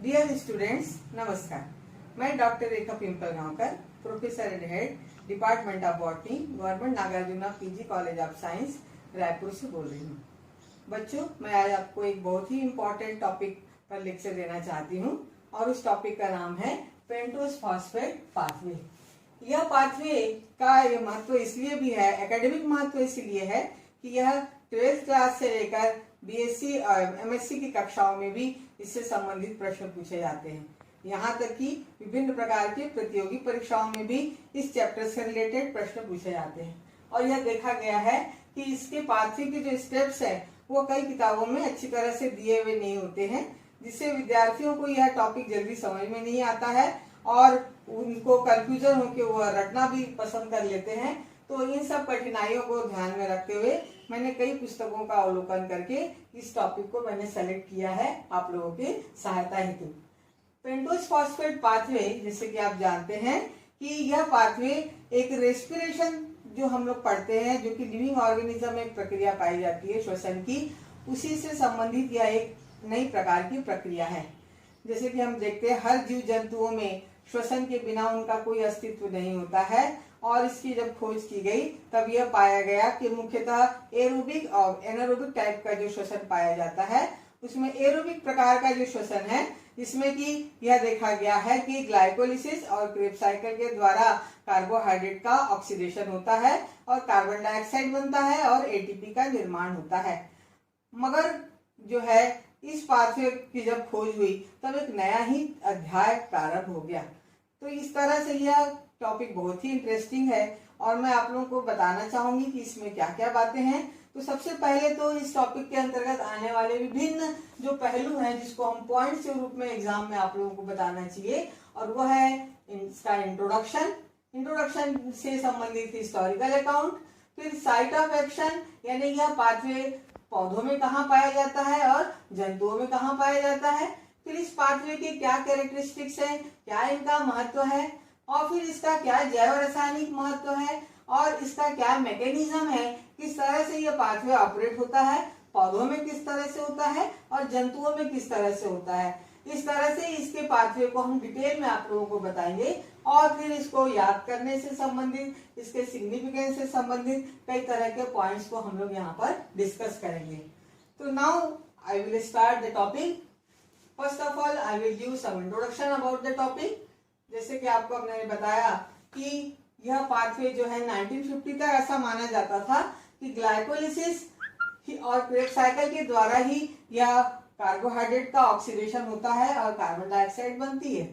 Dear students, नमस्कार। मैं doctor Rekha Pimpalgaonkar, professor and head department of botany, government Nagarjuna PG college of science, Raipur से बोल रही हूँ। बच्चों, मैं आज आपको एक बहुत ही इम्पोर्टेंट टॉपिक पर लेक्चर देना चाहती हूँ और उस टॉपिक का नाम है पेंटोस फॉस्फेट पाथवे। यह पाथवे का ये महत्व इसलिए भी है, एकेडमिक महत्व इसलिए है कि यह 12th क्लास से लेकर बीएससी और एमएससी की कक्षाओं में भी इससे संबंधित प्रश्न पूछे जाते हैं। यहाँ तक कि विभिन्न प्रकार के प्रतियोगी परीक्षाओं में भी इस चैप्टर से रिलेटेड प्रश्न पूछे जाते हैं। और यह देखा गया है कि इसके पाथवे के जो स्टेप्स है वो कई किताबों में अच्छी तरह से दिए हुए नहीं होते हैं, जिससे विद्यार्थियों को यह टॉपिक जल्दी समझ में नहीं आता है और उनको कंफ्यूजन होकर वो रटना भी पसंद कर लेते हैं। तो इन सब कठिनाइयों को ध्यान में रखते हुए मैंने कई पुस्तकों का अवलोकन करके इस टॉपिक को मैंने सेलेक्ट किया है आप लोगों के सहायता हेतु। पेंटोस फॉस्फेट पाथवे, जैसे कि आप जानते हैं कि यह पाथवे एक रेस्पिरेशन जो हम लोग पढ़ते हैं, जो कि लिविंग ऑर्गेनिज्म में प्रक्रिया पाई जाती है श्वसन की, उसी से संबंधित यह एक नई प्रकार की प्रक्रिया है। जैसे कि हम देखते हैं हर जीव जंतुओं में श्वसन के बिना उनका कोई अस्तित्व नहीं होता है और इसकी जब खोज की गई तब यह पाया गया कि मुख्यतः एरोबिक और एनारोबिक टाइप का जो श्वसन पाया जाता है, उसमें एरोबिक प्रकार का जो श्वसन है जिसमें कि यह देखा गया है कि ग्लाइकोलिसिस और क्रेब्स साइकिल के द्वारा कार्बोहाइड्रेट का ऑक्सीडेशन होता है और कार्बन डाइऑक्साइड बनता है और एटीपी का निर्माण होता है। मगर जो है इस पाथवे की जब खोज हुई तब एक नया ही अध्याय प्रारंभ हो गया। तो इस तरह से यह टॉपिक बहुत ही इंटरेस्टिंग है और मैं आप लोगों को बताना चाहूंगी कि इसमें क्या क्या बातें हैं। तो सबसे पहले तो इस टॉपिक के अंतर्गत आने वाले विभिन्न जो पहलू हैं जिसको हम पॉइंट्स के रूप में एग्जाम में आप लोगों को बताना चाहिए, और वो है इसका इंट्रोडक्शन से संबंधित हिस्टोरिकल अकाउंट, फिर साइट ऑफ एक्शन यानी यह पाथवे पौधों में कहाँ पाया जाता है और जंतुओं में कहाँ पाया जाता है, फिर इस पाथवे के क्या कैरेक्टरिस्टिक्स हैं, क्या इनका महत्व है, और फिर इसका क्या जैव रासायनिक महत्व है और इसका क्या मैकेनिज्म है, किस तरह से यह पाथवे ऑपरेट होता है, पौधों में किस तरह से होता है और जंतुओं में किस तरह से होता है। इस तरह से इसके पाथवे को हम डिटेल में आप लोगों को बताएंगे और फिर इसको याद करने से संबंधित, इसके सिग्निफिकेंस से संबंधित कई तरह के पॉइंट्स को हम लोग यहाँ पर डिस्कस करेंगे। तो now I will start the topic. First of all I will give some introduction about the topic. जैसे कि आपको मैंने बताया कि यह पाथवे जो है 1950 तक ऐसा माना जाता था कि ग्लाइकोलिसिस और क्रेब्स साइकिल के द्वारा ही यह कार्बोहाइड्रेट का ऑक्सीडेशन होता है और कार्बन डाइऑक्साइड बनती है।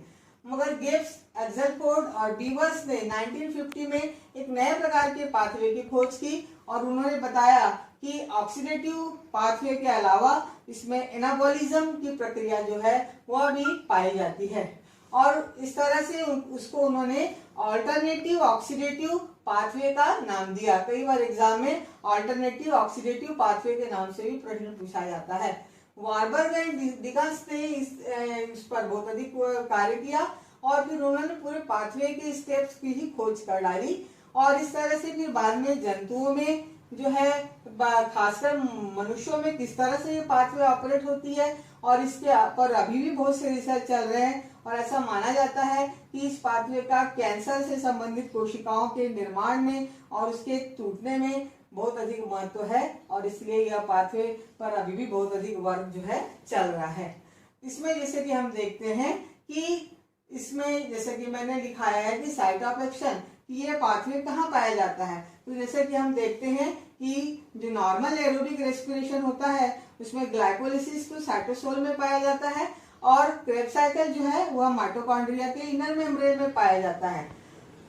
मगर गिब्स, एक्सेलफोर्ड और बीवर्स ने 1950 में एक नए प्रकार के पाथवे की खोज की और उन्होंने बताया कि ऑक्सीडेटिव पाथवे के अलावा इसमें एनाबॉलिज्म की प्रक्रिया जो है वह भी पाई जाती है और इस तरह से उसको उन्होंने ऑल्टरनेटिव ऑक्सीडेटिव पाथवे का नाम दिया। कई बार एग्जाम में ऑल्टरनेटिव ऑक्सीडेटिव पाथवे के नाम से भी प्रश्न पूछा जाता है। वार्बर्ग एंड डिकन्स ने इस पर बहुत अधिक कार्य किया और फिर उन्होंने पूरे पाथवे के स्टेप्स की ही खोज कर डाली और इस तरह से फिर बाद में जंतुओं में जो है, खासकर मनुष्यों में किस तरह से ये पाथवे ऑपरेट होती है और इसके पर अभी भी बहुत से रिसर्च चल रहे हैं और ऐसा माना जाता है कि इस पाथवे का कैंसर से संबंधित कोशिकाओं के निर्माण में और उसके टूटने में बहुत अधिक महत्व है और इसलिए यह पाथवे पर अभी भी बहुत अधिक वर्क जो है चल रहा है। इसमें जैसे कि हम देखते हैं कि इसमें जैसे कि मैंने दिखाया है कि साइट ऑफ एक्शन, कि ये पाथवे कहाँ पाया जाता है। तो जैसे कि हम देखते हैं कि जो नॉर्मल एरोबिक रेस्पिरेशन होता है उसमें ग्लाइकोलिसिस तो साइटोसोल में पाया जाता है और क्रेब्स साइकिल जो है वह माइटोकॉन्ड्रिया के इनर मेम्ब्रेन में पाया जाता है।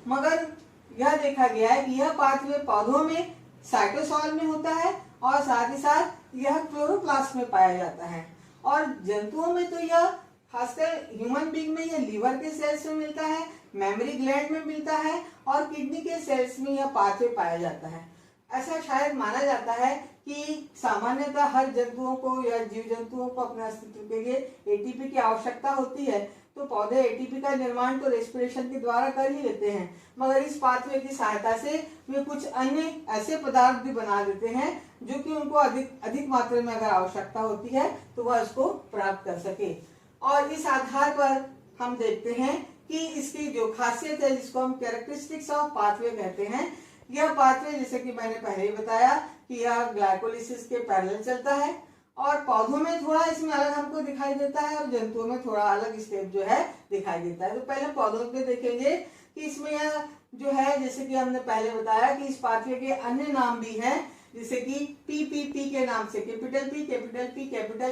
मगर यह देखा गया है कि यह पाथवे पौधों में साइटोसोल में होता है और साथ ही साथ यह क्लोरोप्लास्ट में पाया जाता है और जंतुओं में तो यह खासकर ह्यूमन बीइंग में यह लीवर के सेल्स में मिलता है, मेमोरी ग्लैंड में मिलता है और किडनी के सेल्स में यह पाथवे पाया जाता है। ऐसा शायद माना जाता है कि सामान्यतः हर जंतुओं को या जीव जंतुओं को अपने अस्तित्व के लिए एटीपी की आवश्यकता होती है, तो पौधे एटीपी का निर्माण तो रेस्पिरेशन के द्वारा कर ही लेते हैं, मगर इस पाथवे की सहायता से वे कुछ अन्य ऐसे पदार्थ भी बना देते हैं जो कि उनको अधिक मात्रा में अगर आवश्यकता होती है तो वह इसको प्राप्त कर सके। और इस आधार पर हम देखते हैं कि इसकी जो खासियत है, जिसको हम कैरेक्टरिस्टिक्स ऑफ पाथवे कहते हैं, यह पाथवे जैसे कि मैंने पहले ही बताया कि यह ग्लाइकोलिसिस के पैरेलल चलता है, और पौधों में थोड़ा इसमें अलग हमको दिखाई देता है और जंतुओं में थोड़ा अलग स्टेप जो है दिखाई देता है। तो पहले पौधों पे देखेंगे कि इसमें यह जो है, जैसे कि हमने पहले बताया कि इस पाथवे के अन्य नाम भी हैं, जैसे कि पीपीपी के नाम से, कैपिटल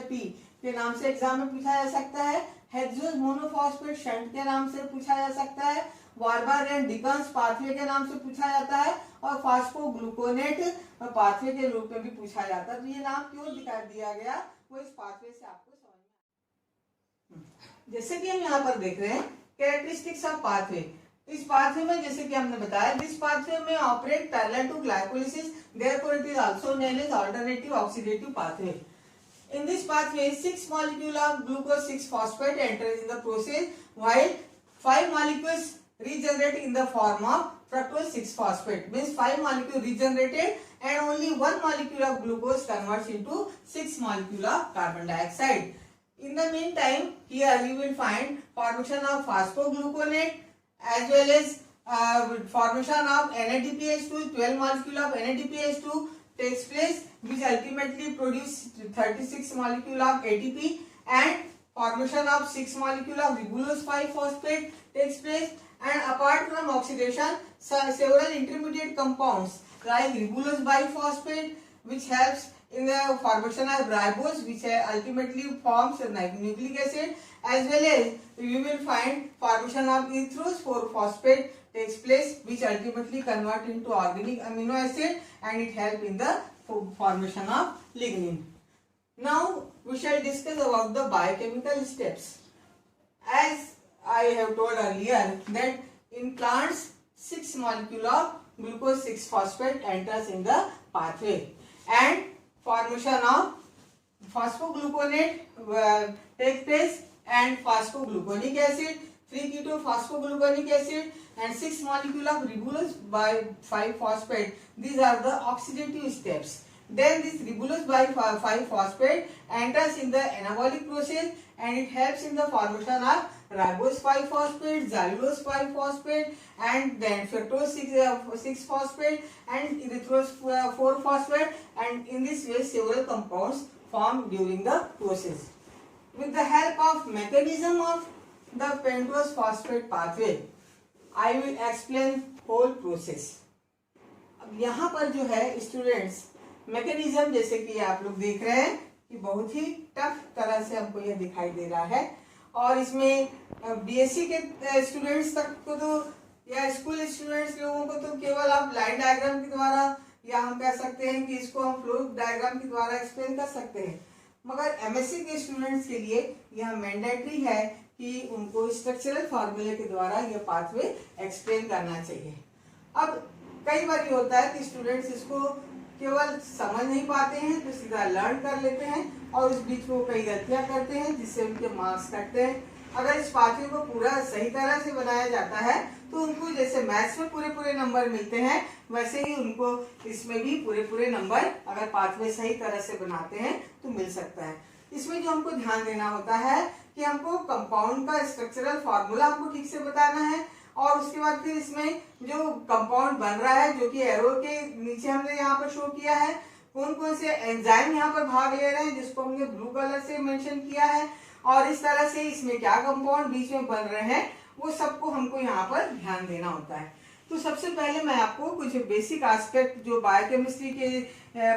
पी के नाम से एग्जाम में पूछा जा सकता है। हेक्सोस मोनोफॉस्फेट शंट के नाम से पूछा जा सकता है। वार्बर एंड डिकन्स पाथवे के नाम से पूछा जाता है, और फास्फोग्लूकोनेट पाथवे के रूप में भी पूछा जाता है। तो ये नाम क्यों दिखा दिया गया वो इस पाथवे से आपको समझ में। जैसे कि हम यहाँ पर देख रहे हैं कैरेक्टरिस्टिक्स ऑफ पाथवे। इस पाथवे में जैसे कि हमने बताया, दिस पाथवे में operate parallel to glycolysis, therefore it is also known as alternative oxidative pathway. In this pathway, 6 molecules of glucose 6-phosphate enter in the process, while 5 molecules regenerate in the form of fructose 6-phosphate. Means 5 molecules regenerated and only 1 molecule of glucose converts into 6 molecule of carbon dioxide. In the meantime, here you will find formation of phosphogluconate as well as formation of NADPH2, 12 molecule of NADPH2 takes place, which ultimately produce 36 molecule of ATP, and formation of 6 molecule of ribulose 5-phosphate takes place. And apart from oxidation, several intermediate compounds like ribulose biphosphate, which helps in the formation of ribose, which ultimately forms nucleic acid, as well as you will find formation of ethrose 4-phosphate takes place, which ultimately convert into organic amino acid, and it help in the formation of lignin. Now we shall discuss about the biochemical steps. As I have told earlier that in plants 6 molecule of glucose 6-phosphate enters in the pathway, and formation of phosphogluconate takes place, and phosphogluconic acid, free keto phosphogluconic acid, and 6 molecule of ribulose by 5-phosphate. These are the oxidative steps. Then this ribulose by 5-phosphate enters in the anabolic process, and it helps in the formation of ribose 5-phosphate, xylulose 5-phosphate, and then fructose 6-phosphate and erythrose 4-phosphate, and in this way several compounds form during the process. With the help of mechanism of the pentose phosphate pathway, I will explain whole process. अब यहाँ पर जो है students, mechanism जैसे कि आप लोग देख रहे हैं कि बहुत ही टफ तरह से हमको यह दिखाई दे रहा है, और इसमें बीएससी के स्टूडेंट्स तक को तो, या स्कूल स्टूडेंट्स लोगों को तो केवल आप लाइन डायग्राम के द्वारा, या हम कह सकते हैं कि इसको हम फ्लो डायग्राम के द्वारा एक्सप्लेन कर सकते हैं, मगर एमएससी के स्टूडेंट्स के लिए यह मैंडेटरी है कि उनको स्ट्रक्चरल फॉर्मूले के द्वारा यह पाथवे एक्सप्लेन करना चाहिए। अब कई बार ये होता है कि स्टूडेंट्स इसको केवल समझ नहीं पाते हैं तो सीधा लर्न कर लेते हैं, और उस बीच में वो कई गलतियां करते हैं जिससे उनके मार्क्स कटते हैं। अगर इस पाथवे को पूरा सही तरह से बनाया जाता है तो उनको जैसे मैथ्स में पूरे नंबर मिलते हैं, वैसे ही उनको इसमें भी पूरे नंबर अगर पाथवे सही तरह से बनाते हैं तो मिल सकता है। इसमें जो हमको ध्यान देना होता है कि हमको कंपाउंड का स्ट्रक्चरल फॉर्मूला हमको ठीक से बताना है, और उसके बाद फिर इसमें जो कंपाउंड बन रहा है, जो कि एरो के नीचे हमने यहाँ पर शो किया है, कौन कौन से एंजाइम यहाँ पर भाग ले रहे हैं जिसको हमने ब्लू कलर से मेंशन किया है, और इस तरह से इसमें क्या कंपाउंड बीच में बन रहे हैं, वो सबको हमको यहाँ पर ध्यान देना होता है। तो सबसे पहले मैं आपको कुछ बेसिक एस्पेक्ट जो बायोकेमिस्ट्री के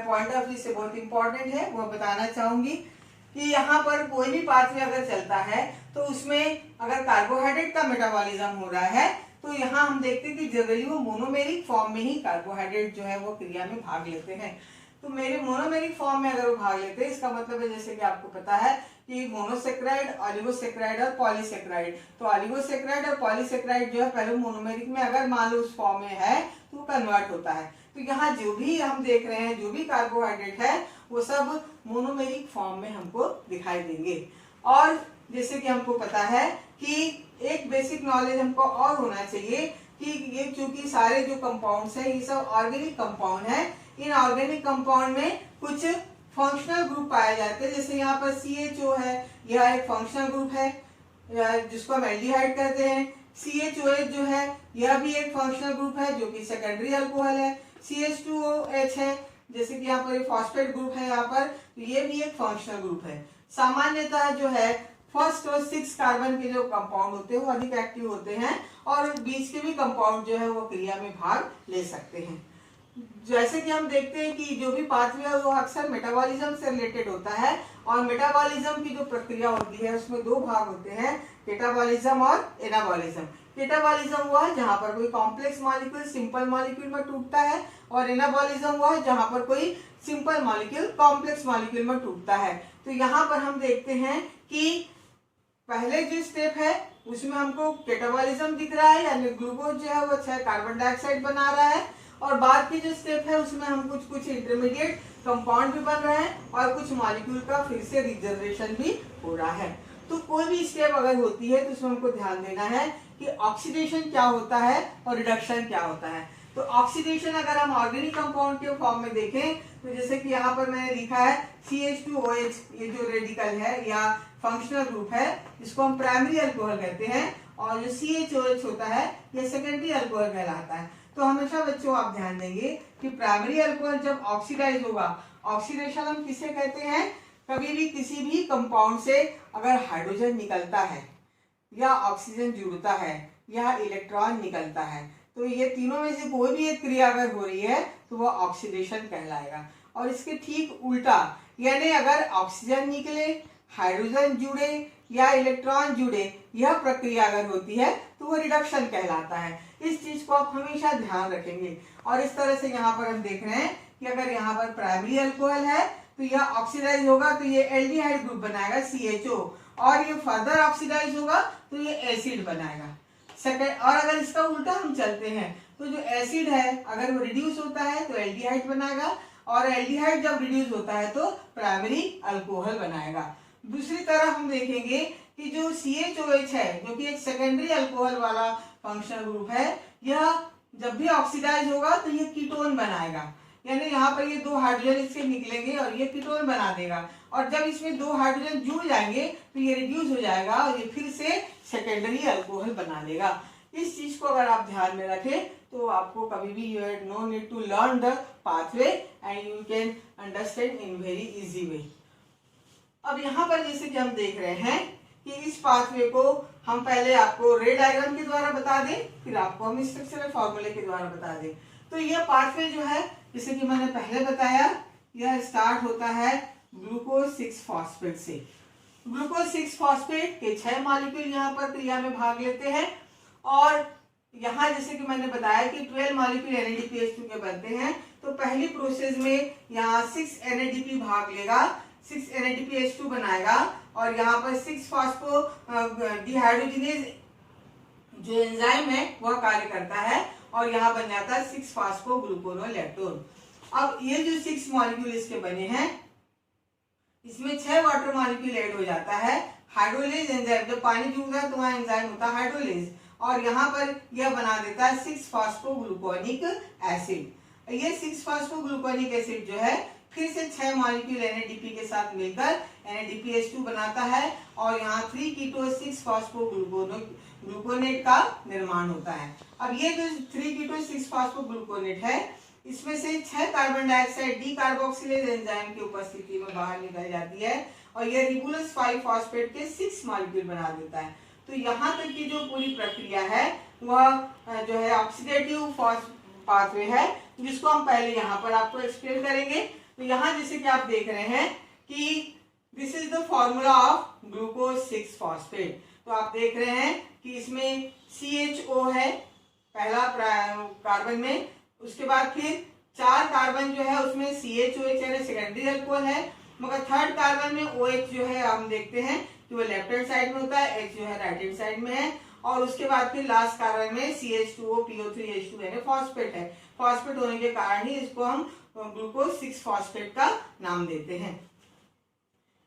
पॉइंट ऑफ व्यू से बहुत इंपॉर्टेंट है वो बताना चाहूंगी कि यहाँ पर कोई भी पाथवे अगर चलता है तो उसमें अगर कार्बोहाइड्रेट का मेटाबॉलिज्म हो रहा है तो यहाँ हम देखते हैं कि जनरली वो मोनोमेरिक फॉर्म में ही कार्बोहाइड्रेट जो है वो क्रिया में भाग लेते हैं। तो मेरे मोनोमेरिक फॉर्म में अगर वो भाग लेते हैं, इसका मतलब है जैसे कि आपको पता है कि मोनोसेक्राइड, ऑलिगोसेक्राइड और पॉलीसेक्राइड, तो ऑलिगोसेक्राइड और पॉलीसेक्राइड जो है पहले मोनोमेरिक में अगर मान लो उस फॉर्म में है तो कन्वर्ट होता है। तो यहाँ जो भी हम देख रहे हैं, जो भी कार्बोहाइड्रेट है वो सब मोनोमेरिक फॉर्म में हमको दिखाई देंगे। और जैसे कि हमको पता है कि एक बेसिक नॉलेज हमको और होना चाहिए कि ये चूंकि सारे जो कंपाउंड्स हैं ये सब ऑर्गेनिक कंपाउंड है, इन ऑर्गेनिक कंपाउंड में कुछ फंक्शनल ग्रुप पाए जाते हैं। जैसे यहाँ पर CHO है, यह एक फंक्शनल ग्रुप है जिसको हम एल्डिहाइड कहते हैं। CHOH जो है यह भी एक फंक्शनल ग्रुप है जो कि सेकेंडरी अल्कोहल है। CH2OH है, जैसे कि यहाँ पर फॉस्फेट ग्रुप है यहाँ पर, तो ये भी एक फंक्शनल ग्रुप है। सामान्यतः जो है फर्स्ट और 6 कार्बन के जो कंपाउंड होते हैं वो अधिक एक्टिव होते हैं और बीच के भी कंपाउंड जो है वो क्रिया में भाग ले सकते हैं। जैसे कि हम देखते हैं कि जो भी पाथवे है वो अक्सर मेटाबॉलिज्म से रिलेटेड होता है और मेटाबॉलिज्म की जो प्रक्रिया होती है उसमें 2 भाग होते हैं, कैटाबॉलिज्म और एनाबॉलिज्म। कैटाबॉलिज्म हुआ जहां पर कोई कॉम्प्लेक्स मॉलिक्यूल सिंपल मॉलिक्यूल में टूटता है और एनाबॉलिज्म हुआ जहां पर कोई सिंपल मॉलिक्यूल कॉम्प्लेक्स मॉलिक्यूल में टूटता है। तो यहाँ पर हम देखते हैं कि पहले जो स्टेप है उसमें हमको कैटाबॉलिज्म दिख रहा है, यानी ग्लूकोज जो है वो 6 कार्बन डाइऑक्साइड बना रहा है और बाद की जो स्टेप है उसमें हम कुछ इंटरमीडिएट कंपाउंड भी बन रहे हैं और कुछ मॉलिक्यूल का फिर से रिजर्वेशन भी हो रहा है। तो कोई भी स्टेप अगर होती है तो उसमें हमको ध्यान देना है कि ऑक्सीडेशन क्या होता है और रिडक्शन क्या होता है। तो ऑक्सीडेशन अगर हम ऑर्गेनिक कंपाउंड के फॉर्म में देखें तो जैसे कि यहाँ पर मैंने लिखा है CH2OH, ये जो रेडिकल है या फंक्शनल ग्रुप है इसको हम प्राइमरी अल्कोहल कहते हैं और जो CHOH होता है ये सेकेंडरी अल्कोहल कहलाता है। तो हमेशा बच्चों आप ध्यान देंगे कि प्राइमरी अल्कोहल जब ऑक्सीडाइज होगा, ऑक्सीडेशन हम किसे कहते हैं, कभी भी किसी भी कंपाउंड से अगर हाइड्रोजन निकलता है या ऑक्सीजन जुड़ता है या इलेक्ट्रॉन निकलता है तो ये तीनों में से कोई भी एक क्रिया अगर हो रही है तो वह ऑक्सीडेशन कहलाएगा। और इसके ठीक उल्टा, यानी अगर ऑक्सीजन निकले, हाइड्रोजन जुड़े या इलेक्ट्रॉन जुड़े, यह प्रक्रिया अगर होती है तो वो रिडक्शन कहलाता है। इस चीज को आप हमेशा ध्यान रखेंगे। और इस तरह से यहाँ पर हम देख रहे हैं कि अगर यहाँ पर प्राइमरी अल्कोहल है तो यह ऑक्सीडाइज होगा तो ये एल्डिहाइड ग्रुप बनाएगा CHO और ये फर्दर ऑक्सीडाइज होगा तो ये एसिड बनाएगा। सेकेंड, और अगर इसका उल्टा हम चलते हैं तो जो एसिड है अगर वो रिड्यूस होता है तो एल्डिहाइड बनाएगा और एल्डिहाइड जब रिड्यूस होता है तो प्राइमरी अल्कोहल बनाएगा। दूसरी तरफ हम देखेंगे कि जो CHOH है जो कि एक सेकेंडरी अल्कोहल वाला फंक्शनल ग्रुप है, यह जब भी ऑक्सीडाइज होगा तो ये कीटोन बनाएगा, यानी यहाँ पर ये 2 हाइड्रोजन इससे निकलेंगे और ये कीटोन बना देगा और जब इसमें 2 हाइड्रोजन जुड़ जाएंगे तो ये रिड्यूस हो जाएगा और ये फिर से सेकेंडरी अल्कोहल बना लेगा। इस चीज को अगर आप ध्यान में रखें तो आपको कभी भी you have no need to learn the pathway and you can understand in very easy way. अब यहाँ पर जैसे कि हम देख रहे हैं कि इस पाथवे को हम पहले आपको रे डायग्राम के द्वारा बता दें, फिर आपको हम स्ट्रक्चरल फॉर्मूले के द्वारा बता दें। तो यह पाथवे जो है जैसे कि मैंने पहले बताया, यह स्टार्ट होता है ग्लूकोज 6 फॉस्फेट से। ग्लूकोज 6 फॉस्फेट के 6 मॉलिक्यूल यहाँ पर क्रिया में भाग लेते हैं और यहाँ जैसे कि मैंने बताया कि 12 मॉलिक्यूल NADPH2 के बनते हैं। तो पहली प्रोसेस में यहाँ 6 NADP भाग लेगा, 6 NADPH2 बनाएगा और यहाँ पर 6 फॉस्फो डिहाइड्रोजिनेज जो एंजाइम है वह कार्य करता है और यहाँ बन जाता है 6 फॉस्फोग्लूकोनोलेक्टोन। अब ये जो 6 मॉलिक्यूल इसके बने हैं इसमें 6 वाटर मॉलिक्यूल ऐड हो जाता है। हाइड्रोलेज एंजाइम, जब पानी जुड़ता है तो वहां एंजाइम होता है हाइड्रोलेज और यहाँ पर यह बना देता है 6 फॉस्फोग्लूकोनिक एसिड। ये 6 फॉस्फोग्लूकोनिक एसिड जो है फिर से 6 मॉलिक्यूल NADP के साथ मिलकर NADPH2 बनाता है और यहाँ 3 कीटो 6 फॉस्फोग्लूकोनेट का निर्माण होता है। अब ये जो 3 कीटो 6 फॉस्फोग्लूकोनेट है इसमें से 6 carbon dioxide D carboxylase enzyme की उपस्थिति में बाहर निकल जाती है और यह रिबुलस 5 फॉस्फेट के 6 मॉलिक्यूल बना देता है। तो यहाँ तक की जो पूरी प्रक्रिया है वह जो है ऑक्सीडेटिव पाथवे है जिसको हम पहले यहाँ पर आपको एक्सप्लेन करेंगे। तो यहाँ जैसे कि आप देख रहे हैं कि this is the formula of glucose 6 phosphate. तो आप देख रहे हैं कि इसमें CHO है पहला कार्बन में, उसके बाद फिर 4 कार्बन जो है उसमें CHOH यानी सेकेंडरी अल्कोहल है, मगर थर्ड कार्बन में OH जो है हम देखते हैं कि वो लेफ्ट हैंड साइड में होता है, H जो है राइट हैंड साइड में है और उसके बाद फिर लास्ट कार्बन में CH2OPO3H2 यानी फॉस्फेट है। फॉस्फेट होने के कारण ही इसको हम ग्लूकोज 6 फॉस्फेट का नाम देते हैं।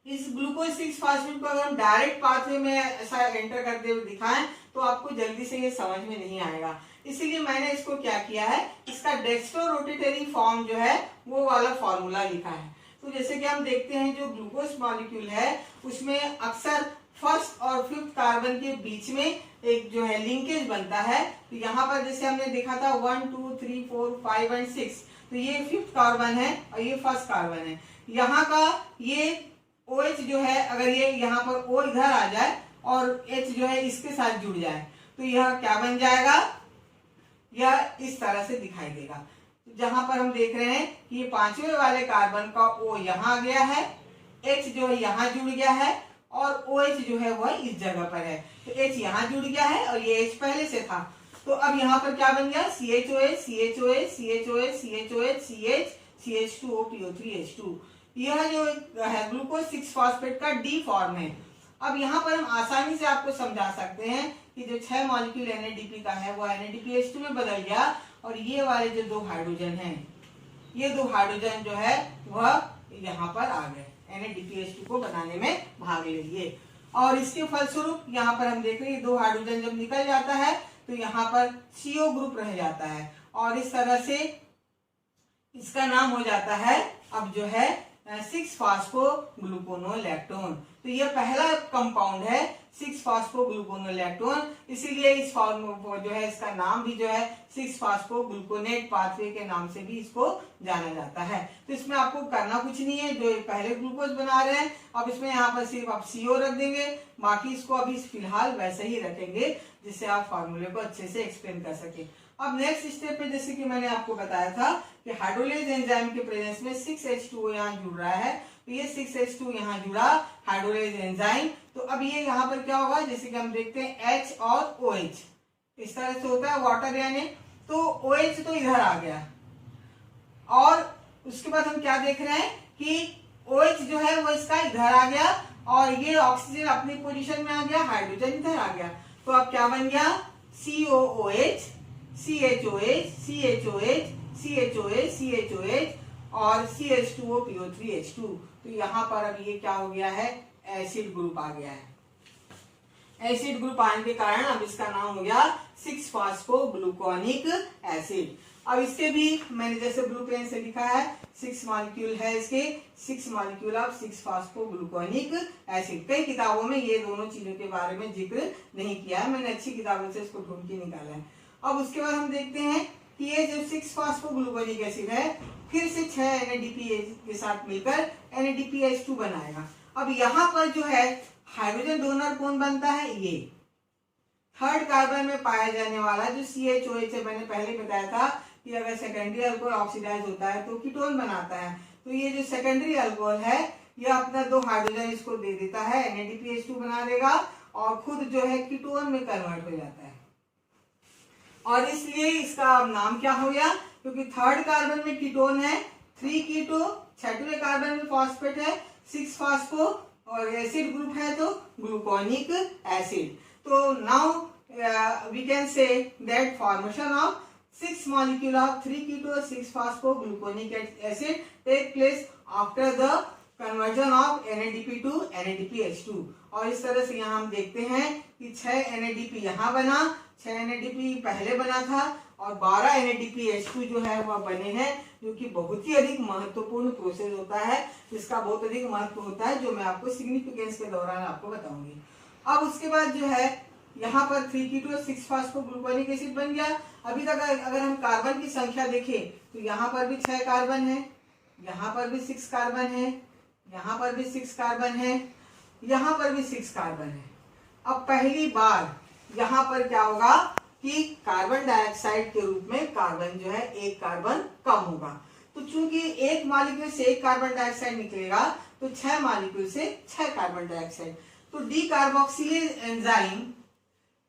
इस ग्लूकोज 6 फॉस्फेट को अगर हम डायरेक्ट पाथवे में ऐसा एंटर करते हुए दिखाएं तो आपको जल्दी से ये समझ में नहीं आएगा, इसीलिए मैंने इसको क्या किया है, इसका डेक्स्ट्रो रोटेटरी फॉर्म जो है वो वाला फॉर्मूला लिखा है। तो जैसे कि हम देखते हैं जो ग्लूकोज मॉलिक्यूल है उसमें अक्सर फर्स्ट और फिफ्थ कार्बन के बीच में एक जो है लिंकेज बनता है। तो यहाँ पर जैसे हमने देखा था 1 2 3 4 5 और 6, तो ये फिफ्थ कार्बन है और ये फर्स्ट कार्बन है। यहाँ का ये OH जो है अगर ये यहाँ पर O इधर आ जाए और H जो है इसके साथ जुड़ जाए तो यह क्या बन जाएगा, यह इस तरह से दिखाई देगा। जहां पर हम देख रहे हैं कि ये पांचवें वाले कार्बन का O यहाँ आ गया है, H जो है यहाँ जुड़ गया है और OH जो है वह इस जगह पर है। तो H यहाँ जुड़ गया है और ये H पहले से था। तो अब यहाँ पर क्या बन गया, CHOH CHOH CHOH CHOH CH CH2O PO3H2। यह जो है ग्लूकोज 6 फॉस्फेट का डी फॉर्म है। अब यहाँ पर हम आसानी से आपको समझा सकते हैं कि जो 6 मॉलिक्यूल NADP का है वो NADPH2 में बदल गया और ये वाले जो 2 हाइड्रोजन हैं, ये 2 हाइड्रोजन जो है वह यहाँ पर आ गए, NADPH2 को बनाने में भाग ले लिए। और इसके फलस्वरूप यहाँ पर हम देख रहे हैं 2 हाइड्रोजन जब निकल जाता है तो यहाँ पर CO ग्रुप रह जाता है और इस तरह से इसका नाम हो जाता है अब जो है 6-फॉस्फोग्लूकोनोलैक्टोन। तो यह पहला कंपाउंड है 6-फॉस्फोग्लूकोनोलैक्टोन, इसीलिए इस फॉर्म जो है इसका नाम भी जो है 6-फॉस्फोग्लूकोनेट पाथवे के नाम से भी इसको जाना जाता है। तो इसमें आपको करना कुछ नहीं है, जो पहले ग्लूकोज बना रहे हैं अब इसमें यहाँ पर सिर्फ आप CO रख देंगे, बाकी इसको अभी फिलहाल वैसे ही रखेंगे जिससे आप फॉर्मूले को अच्छे से एक्सप्लेन कर सके। अब नेक्स्ट स्टेप पे जैसे कि मैंने आपको बताया था कि हाइड्रोलेज एंजाइम के प्रेजेंस में 6H2O यहाँ जुड़ रहा है, तो ये 6H2 यहाँ जुड़ा हाइड्रोलेज एंजाइम। तो अब ये यहाँ पर क्या होगा, जैसे कि हम देखते हैं H और OH इस तरह से होता है वाटर यानी, तो OH तो इधर आ गया और उसके बाद हम क्या देख रहे हैं कि OH जो है वो इसका इधर आ गया और ये ऑक्सीजन अपनी पोजीशन में आ गया, हाइड्रोजन इधर आ गया। तो अब क्या बन गया, COOH CHOH CHOH CHOH CHOH और CH2O PO3H2। तो यहाँ पर अब ये क्या हो गया है, एसिड ग्रुप आ गया है। एसिड ग्रुप आने के कारण अब इसका नाम हो गया 6-फॉस्फोग्लूकोनिक एसिड। अब इससे भी मैंने जैसे ब्लू पेन से लिखा है 6 मॉलिक्यूल है इसके, 6 मॉलिक्यूल ऑफ 6-फॉस्फोग्लूकोनिक एसिड। कई किताबों में ये दोनों चीजों के बारे में जिक्र नहीं किया है, मैंने अच्छी किताबों से इसको ढूंढ के निकाला है। अब उसके बाद हम देखते हैं कि ये जो 6-फॉस्फोग्लूकोनिक एसिड है फिर से 6 NADP के साथ मिलकर NADPH2 बनाएगा। अब यहाँ पर जो है हाइड्रोजन डोनर कौन बनता है, ये थर्ड कार्बन में पाया जाने वाला जो CHOH है। मैंने पहले बताया था कि अगर सेकेंडरी अल्कोहल ऑक्सीडाइज होता है तो कीटोन बनाता है। तो ये जो सेकेंडरी अल्कोहल है ये अपना 2 हाइड्रोजन इसको दे देता है, NADPH2 बना देगा और खुद जो है कीटोन में कन्वर्ट हो जाता है। और इसलिए इसका नाम क्या हो गया, क्योंकि थर्ड कार्बन में कीटोन है 3 कीटो, छठवें कार्बन में फॉस्फेट है 6-फॉस्फो और एसिड ग्रुप है तो ग्लूकोनिक एसिड। तो now we can say that formation of 6 molecule of 3 keto 6-phosphogluconic acid take place after the conversion of NADP to NADPH2। और इस तरह से यहाँ हम देखते हैं कि 6 NADP यहाँ बना, 6 NADP पहले बना था और 12 NADPH2 जो है वह बने हैं, जो कि बहुत ही अधिक महत्वपूर्ण प्रोसेस होता है, जिसका बहुत अधिक महत्व होता है, जो मैं आपको सिग्निफिकेंस के दौरान आपको बताऊंगी। अब उसके बाद जो है यहाँ पर 3 कीटो 6-फॉस्फोग्लूकोनिक एसिड बन गया। अभी तक अगर हम कार्बन की संख्या देखें तो यहाँ पर भी 6 कार्बन है, यहाँ पर भी 6 कार्बन है, यहाँ पर भी 6 कार्बन है, यहाँ पर भी 6 कार्बन है। अब पहली बार यहाँ पर क्या होगा कि कार्बन डाइऑक्साइड के रूप में कार्बन जो है एक कार्बन कम होगा। तो चूंकि एक मॉलिक्यूल से एक कार्बन डाइऑक्साइड निकलेगा तो 6 मॉलिक्यूल से 6 कार्बन डाइऑक्साइड। तो decarboxylase enzyme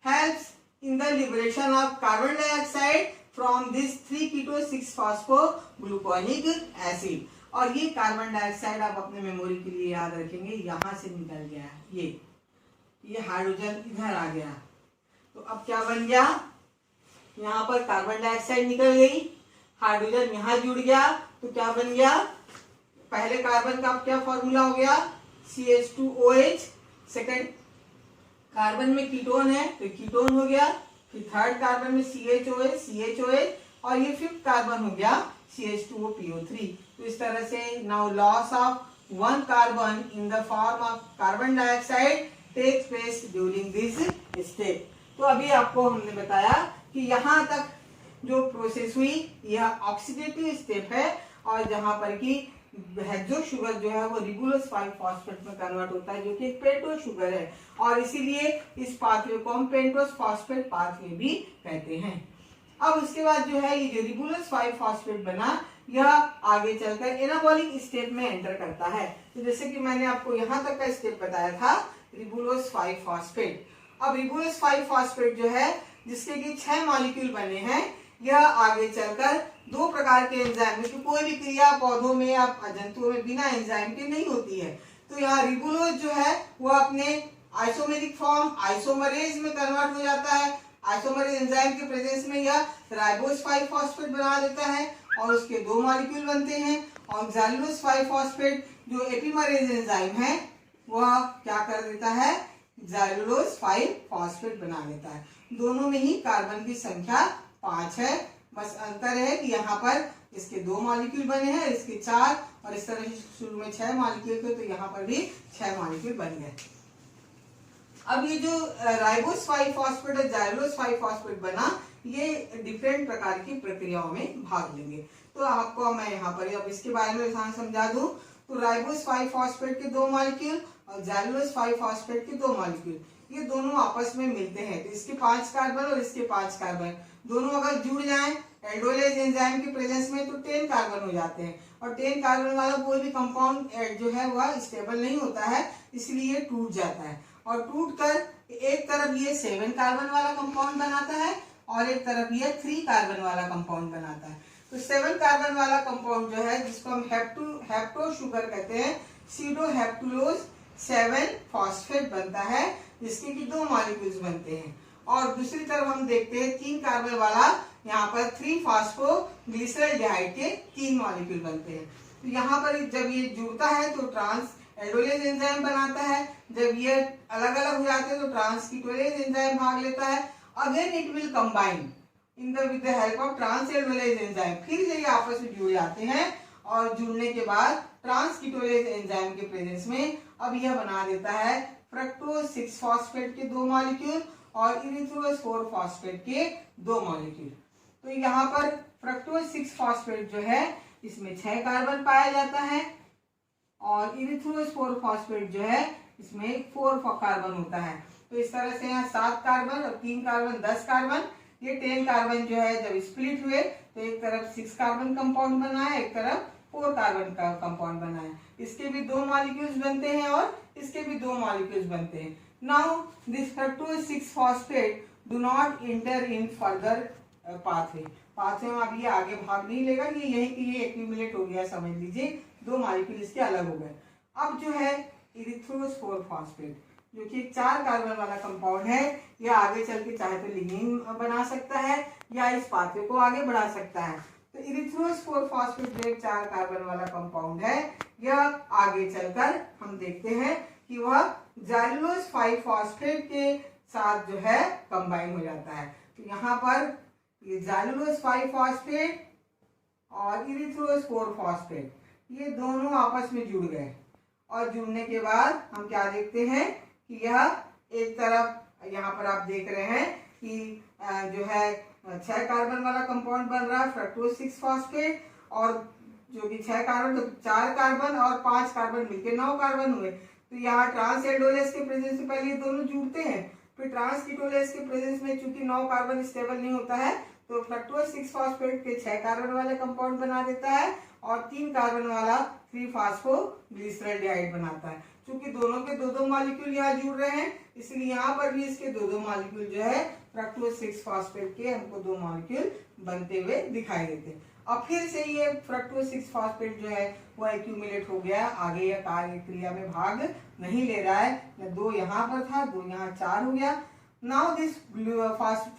helps in the liberation of carbon dioxide from this 3 keto 6-phosphogluconic acid। और ये कार्बन डाइऑक्साइड आप अपने मेमोरी के लिए याद रखेंगे, यहाँ से निकल गया है, ये हाइड्रोजन इधर आ गया। तो अब क्या बन गया, यहाँ पर कार्बन डाइऑक्साइड निकल गई, हाइड्रोजन यहाँ जुड़ गया, तो क्या बन गया, पहले कार्बन का क्या फॉर्मूला हो गया CH2OH, सेकंड कार्बन में कीटोन है तो कीटोन हो गया, फिर थर्ड कार्बन में CHOH और ये फिफ्थ कार्बन हो गया CH2PO3। तो इस तरह से now loss of one carbon in the form of carbon dioxide takes place during this step. तो अभी आपको हमने बताया कि यहाँ तक जो प्रोसेस हुई यह ऑक्सीडेटिव स्टेप है, और जहां पर कि हेक्सो शुगर जो है वो रिबुलोस 5-फॉस्फेट में कन्वर्ट होता है, जो कि एक पेंटोस शुगर है, और इसीलिए इस पाथवे को हम पेंटोस फॉस्फेट पाथवे भी कहते हैं। अब उसके बाद जो है ये जो रिबुलोस 5-फॉस्फेट बना, यह आगे चलकर एनाबॉलिक स्टेप में एंटर करता है। तो जैसे कि मैंने आपको यहाँ तक का स्टेप बताया था रिबुलोस 5-फॉस्फेट। अब रिबुलोस 5-फॉस्फेट जो है जिसके कि 6 मॉलिक्यूल बने हैं, यह आगे चलकर 2 प्रकार के एंजाइम में, कोई भी क्रिया पौधों में या जंतुओं में बिना एंजाइम के नहीं होती है। तो यहाँ रिबुलोस जो है वह अपने आइसोमेरिक फॉर्म आइसोमरेज में कन्वर्ट हो जाता है। आइसोमरेज एंजाइम के प्रेजेंस में यह राइबोस 5-फॉस्फेट बना देता है और उसके 2 मॉलिक्यूल बनते हैं। और ज़ैलुलोस 5-फॉस्फेट जो एपिमरेज एंजाइम है वह क्या कर देता है, ज़ैलुलोस 5-फॉस्फेट बना देता है। दोनों में ही कार्बन की संख्या 5 है, बस अंतर है कि यहाँ पर इसके 2 मॉलिक्यूल बने हैं, इसके 4, और इस तरह से शुरू में 6 मॉलिक्यूल थे, तो यहाँ पर भी 6 मॉलिक्यूल बन गए। अब ये जो राइबोस 5-फॉस्फेट और ज़ैलुलोस 5-फॉस्फेट बना, ये डिफरेंट प्रकार की प्रक्रियाओं में भाग लेंगे। तो आपको मैं यहाँ पर अब इसके बारे में समझा दूं, तो राइबोस 5-फॉस्फेट के 2 मॉलिक्यूल और ज़ैलुलोस 5-फॉस्फेट के 2 मॉलिक्यूल, ये दोनों आपस में मिलते हैं। तो इसके 5 कार्बन और इसके 5 कार्बन दोनों अगर जुड़ जाएं एल्डोलेज एंजाइम के प्रेजेंस में, तो 10 कार्बन हो जाते हैं, और 10 कार्बन वाला कोई भी कंपाउंड जो है वह स्टेबल नहीं होता है, इसलिए टूट जाता है। और टूटकर एक तरफ ये 7 कार्बन वाला कंपाउंड बनाता है और एक तरफ ये 3 कार्बन वाला कंपाउंड बनाता है। तो 7 कार्बन वाला कंपाउंड जो है जिसको हम हेप्टो शुगर कहते हैं, सीडोहेप्टुलोज 7-फॉस्फेट बनता है, जिसके कि 2 मॉलिक्यूल्स बनते हैं। और दूसरी तरफ हम देखते हैं 3 कार्बन वाला, यहाँ पर 3-फॉस्फोग्लिसरॉल्डिहाइड के 3 मॉलिक्यूल बनते हैं। तो यहाँ पर जब ये जुड़ता है तो ट्रांस एल्डोलेज एंजाइम बनाता है, जब ये अलग अलग हो जाते हैं तो ट्रांस कीटोलेज एंजाइम भाग लेता है। Again it will combine with the help of trans aldolase enzyme, फिर से ये आपस में जुड़ जाते हैं, और जुड़ने के बाद ट्रांस कीटोलेज एंजाइम के प्रेजेंस में अब यह बना देता है फ्रक्टोज 6-फॉस्फेट के 2 मॉलिक्यूल और इरिथ्रोज 4-फॉस्फेट के 2 मॉलिक्यूल। तो यहाँ पर फ्रक्टोज 6-फॉस्फेट जो है इसमें 6 कार्बन पाया जाता है, और इरिथ्रोज 4-फॉस्फेट जो है इसमें 4 कार्बन होता है। तो इस तरह से यहाँ 7 कार्बन और 3 कार्बन 10 कार्बन, ये 10 कार्बन जो है जब स्प्लिट हुए तो एक तरफ 6 कार्बन कंपाउंड बना है, एक तरफ 4 कार्बन का कंपाउंड बना है। इसके भी 2 मॉलिक्यूल्स बनते हैं और इसके भी 2 मॉलिक्यूल्स बनते हैं। Now this fructose six phosphate do not enter in further pathway में अब ये आगे भाग नहीं लेगा, ये यही कि ये एक्यूमुलेट हो गया, समझ लीजिए 2 मॉलिक्यूल इसके अलग हो गए। अब जो है इरिथ्रोज 4-फॉस्फेट जो कि 4 कार्बन वाला कंपाउंड है, यह आगे चल के चाहे तो लिग्निन बना सकता है या इस पाथवे को आगे बढ़ा सकता है। तो इरिथ्रोज 4-फॉस्फेट जो एक 4 कार्बन वाला कंपाउंड है, यह आगे चलकर हम देखते हैं कि वह ज़ैलुलोस 5-फॉस्फेट के साथ जो है कंबाइन हो जाता है। तो यहाँ पर ये ज़ैलुलोस 5-फॉस्फेट और इरिथ्रोज 4-फॉस्फेट ये दोनों आपस में जुड़ गए, और जुड़ने के बाद हम क्या देखते हैं कि यह एक तरफ यहाँ पर आप देख रहे हैं कि जो है 6 कार्बन वाला कंपाउंड बन रहा है फ्रक्टोज 6-फॉस्फेट, और जो कि 6 कार्बन तो 4 कार्बन और 5 कार्बन मिलकर 9 कार्बन हुए। तो यहाँ ट्रांस एल्डोलेज के प्रेजेंस में पहले ये दोनों जुड़ते हैं, फिर ट्रांस कीटोलेज के प्रेजेंस में चूंकि 9 कार्बन स्टेबल नहीं होता है तो फ्रक्टोज 6-फॉस्फेट के 6 कार्बन वाले कंपाउंड बना देता है, और 3 कार्बन वाला 3-फॉस्फोग्लिसरॉल्डिहाइड बनाता है। चूंकि दोनों के 2-2 मॉलिक्यूल यहाँ जुड़ रहे हैं, इसलिए यहाँ पर भी इसके 2-2 मॉलिक्यूल जो है फ्रक्टोज 6-फॉस्फेट के हमको 2 मॉलिक्यूल बनते हुए दिखाई देते हैं। और फिर से ये फ्रक्टोज 6-फॉस्फेट जो है वो एक्यूमुलेट हो गया, आगे यह कार्य क्रिया में भाग नहीं ले रहा है, 2 यहाँ पर था, 2 यहाँ 4 हो गया। Now this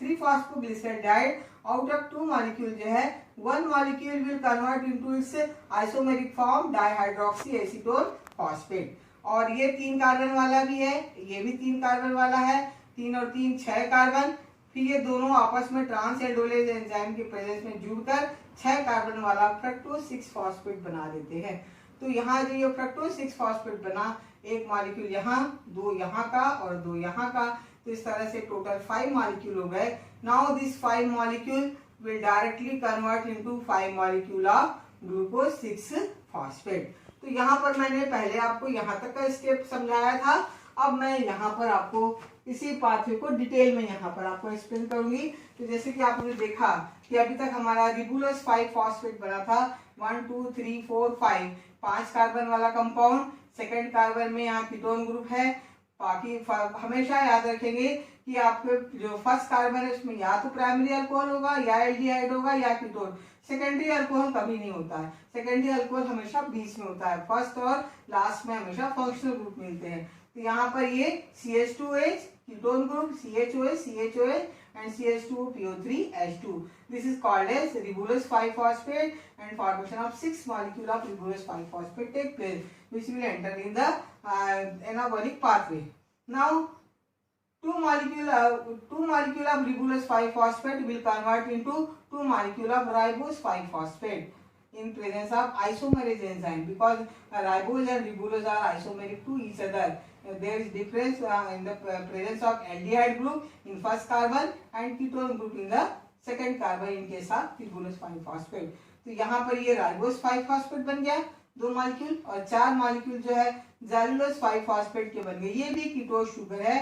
three phosphoglyceraldehyde out of 2 molecule जो है 1 molecule will convert into its isomeric form dihydroxy acetone phosphate, और ये 3 कार्बन वाला भी है, ये भी 3 कार्बन वाला है, 3 और 3 6 कार्बन। फिर ये दोनों आपस में ट्रांस एल्डोलेज एंजाइम के प्रेजेंस में जुड़कर 6 कार्बन वाला फ्रक्टोज 6 फॉस्फेट बना देते हैं। तो यहाँ जो ये फ्रक्टोज 6 फॉस्फेट बना, एक मॉलिक्यूल यहाँ, 2 यहाँ का और 2 यहाँ का, तो इस तरह से टोटल 5 मॉलिक्यूल हो गए। Now this 5 molecule will directly convert into 5 molecule of glucose 6 phosphate। तो यहाँ पर मैंने पहले आपको यहाँ तक का स्टेप समझाया था। अब मैं यहाँ पर आपको इसी पाथवे को डिटेल में यहाँ पर आपको एक्सप्लेन करूंगी। तो जैसे कि आपने देखा कि अभी तक हमारा रिबुलस 5 फॉस्फेट बना था, 1 2 3 4 5 कार्बन वाला कंपाउंड। सेकेंड कार्बन में यहाँ कीटोन ग्रुप है। बाकी हमेशा याद रखेंगे कि आपके जो फर्स्ट कार्बन है उसमें या तो प्राइमरी अल्कोहल होगा या एल्डिहाइड होगा या कीटोन। सेकेंडरी अल्कोहल कभी नहीं होता है। सेकेंडरी अल्कोहल हमेशा बीच में होता है, फर्स्ट और लास्ट में हमेशा फंक्शनल ग्रुप मिलते हैं। तो यहाँ पर ये CH2H ketone group, CHOH CHOH and CH2PO3H2। This is called as ribulose 5-phosphate and formation of 6 molecule of ribulose 5-phosphate take place, which will enter in the anabolic pathway. Now, two molecule of ribulose 5-phosphate will convert into 2 molecule of ribose 5-phosphate in presence of isomerase enzyme, because ribose and ribulose are isomeric to each other. There is difference in the presence of aldehyde group in first carbon and ketone group in the second carbon in case of ribulose 5-phosphate। तो यहाँ पर ये ribose 5-phosphate बन गया 2 molecule, और 4 molecule जो है ज़ैलुलोज 5-phosphate के बन गए। ये भी कीटोन शुगर है।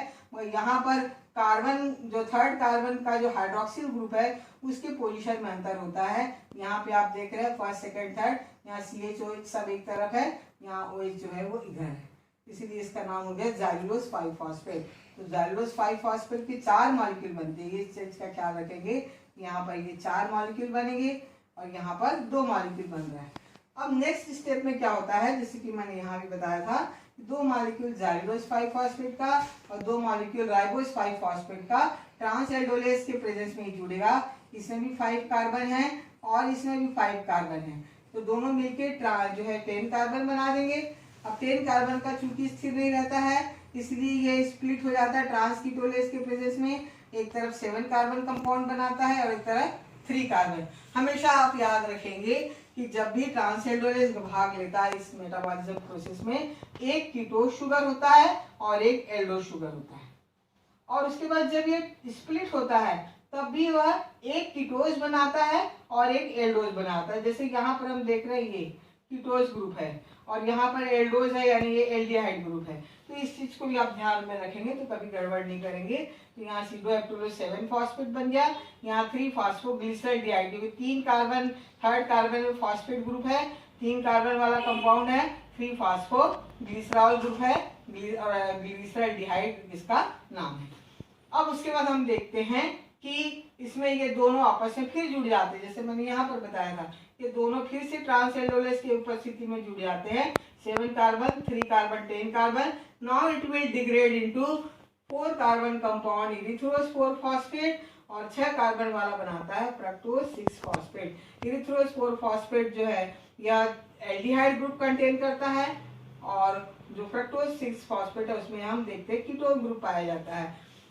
यहाँ पर कार्बन जो थर्ड कार्बन का जो हाइड्रोक्सिल ग्रुप है उसके पोजीशन में अंतर होता है। यहाँ पे आप देख रहे हैं फर्स्ट सेकंड थर्ड, यहाँ CHOH सब एक तरफ है, यहाँ OH जो है वो इधर है, इसीलिए इसका नाम हो गया ज़ैलुलोज 5-phosphate। तो ज़ैलुलोज 5-phosphate के 4 मॉलिक्यूल बनते हैं। ये चीज का ख्याल रखेंगे, यहाँ पर ये 4 मॉलिक्यूल बनेंगे और यहाँ पर 2 मॉलिक्यूल बन रहा है। अब नेक्स्ट स्टेप में क्या होता है, जैसे कि मैंने यहाँ भी बताया था, 2 मॉलिक्यूल ज़ैलुलोज 5-phosphate का और 2 मॉलिक्यूल राइबोस 5-phosphate का ट्रांस एल्डोलेज के प्रेजेंस में ही जुड़ेगा। इसमें भी 5 कार्बन है और इसमें भी 5 कार्बन है, तो दोनों मिलके जो है 10 कार्बन बना देंगे। अब 10 कार्बन का चूंकि स्थिर नहीं रहता है, इसलिए ये स्प्लिट हो जाता है ट्रांस कीटोलेज के प्रेजेंस में। एक तरफ 7 कार्बन कंपाउंड बनाता है और एक तरफ 3 कार्बन। हमेशा आप याद रखेंगे कि जब भी ट्रांस एल्डोलेज भाग लेता है इस मेटाबॉलिज्म प्रोसेस में, एक कीटोन शुगर होता है और एक एल्डोज शुगर होता है, और उसके बाद जब ये स्प्लिट होता है तब भी वह एक कीटोज बनाता है और एक एल्डोज बनाता है। जैसे यहाँ पर हम देख रहे हैं ये कीटोज ग्रुप है और यहाँ पर एल्डोज है, यानी ये एल्डिहाइड ग्रुप है। तो इस चीज को भी आप ध्यान में रखेंगे तो कभी गड़बड़ नहीं करेंगे। तो यहाँ C2H12 7-phosphate बन गया, यहाँ 3-phosphoglyceraldehyde, क्योंकि 3 कार्बन थर्ड कार्बन में फॉस्फेट ग्रुप है, 3 कार्बन वाला कंपाउंड है, 3-phosphoglycerol ग्रुप है, ग्लिसरॉल्डिहाइड इसका नाम है। अब उसके बाद हम देखते हैं कि इसमें ये दोनों आपस में फिर जुड़ जाते हैं। जैसे मैंने यहाँ पर बताया था, ये दोनों फिर से ट्रांस एल्डोलेज की उपस्थिति में जुड़ जाते हैं। 7 carbon 3 carbon 10 carbon. Now it will degrade into 4 carbon compound इरिथ्रोज 4-phosphate और 6 कार्बन वाला बनाता है फ्रक्टोज 6-phosphate। इरिथ्रोज 4-phosphate जो है यह एल्डिहाइड ग्रुप कंटेन करता है, और जो फ्रक्टोज 6-phosphate है उसमें हम देखते हैं कीटोन ग्रुप पाया जाता है।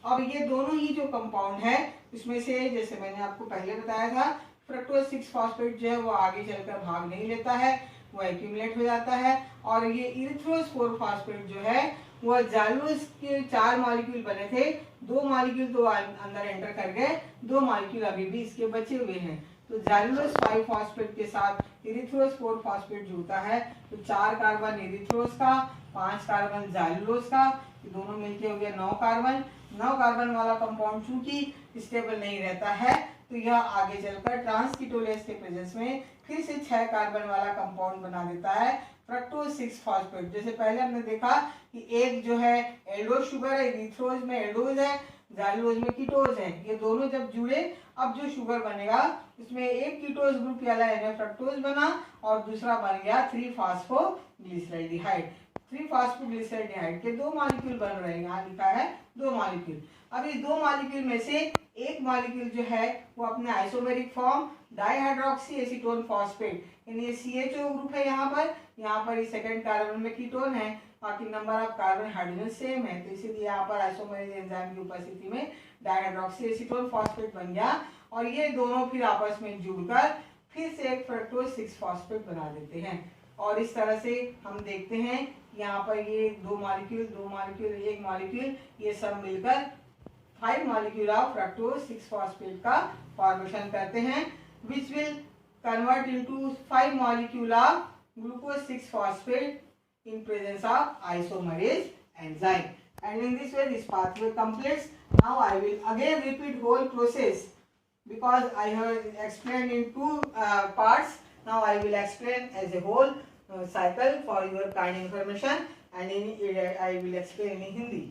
अब ये दोनों ही जो कंपाउंड है उसमें से, जैसे मैंने आपको पहले बताया था, फ्रक्टोज 6-phosphate जो है वो आगे चलकर भाग नहीं लेता है, वो एक्यूमुलेट हो जाता है। और ये इरिथ्रोज 4-phosphate जो है वह ज़ैलुलोज के 4 मॉलिक्यूल बने थे, 2 मॉलिक्यूल तो अंदर एंटर कर गए, 2 मॉलिक्यूल अभी भी इसके बचे हुए हैं। तो ज़ैलुलोज 5-phosphate के साथ इरिथ्रोज 4-phosphate जुड़ता है, तो 4 कार्बन इरिथ्रोज का, 5 कार्बन ज़ैलुलोज का, दोनों मिलके हो गया 9 कार्बन। 9 कार्बन वाला कंपाउंड चूंकि स्टेबल नहीं रहता है, तो यह आगे चलकर ट्रांस कीटोलेज के प्रेजेंस में फिर से 6 कार्बन वाला कंपाउंड बना देता है फ्रक्टोज 6-phosphate। जैसे पहले हमने देखा कि एक जो है एल्डोज शुगर है, इरिथ्रोज में एल्डोज है, ज़ैलुलोज में कीटोज है, ये दोनों जब जुड़े अब जो शुगर बनेगा उसमें एक कीटोज ग्रुप वाला फ्रक्टोज बना और दूसरा बन गया 3-phosphoglyceraldehyde। 3-phosphoglyceraldehyde के 2 मॉलिक्यूल बन रहे हैं, यहाँ लिखा है 2 मॉलिक्यूल। अब ये 2 मॉलिक्यूल में से एक मॉलिक्यूल जो है वो अपने isomeric form dihydroxy acetone phosphate, यानी ये CHO ग्रुप है यहाँ पर ये सेकंड कार्बन में कीटोन है, बाकी number of carbon hydrogen same है, तो इसीलिए यहाँ पर आइसोमेरेज एंजाइम की उपस्थिति में डाइहाइड्रोक्सी एसीटोन फॉस्फेट बन गया। और ये दोनों फिर आपस में जुड़कर फिर से एक फ्रक्टोज 6 फॉस्फेट बना देते हैं। और इस तरह से हम देखते हैं यहाँ पर ये दो मॉलिक्यूल, एक मॉलिक्यूल, ये सब मिलकर 5 मॉलिक्यूल ऑफ फ्रक्टोज 6 फॉस्फेट का फॉर्मेशन करते हैं, which will convert into 5 molecule of glucose 6 phosphate in presence of isomerase enzyme, and in this way this pathway completes. Now I will again repeat whole process because I have explained in two parts. Now I will explain as a whole cycle for your kind information, and I will explain in Hindi.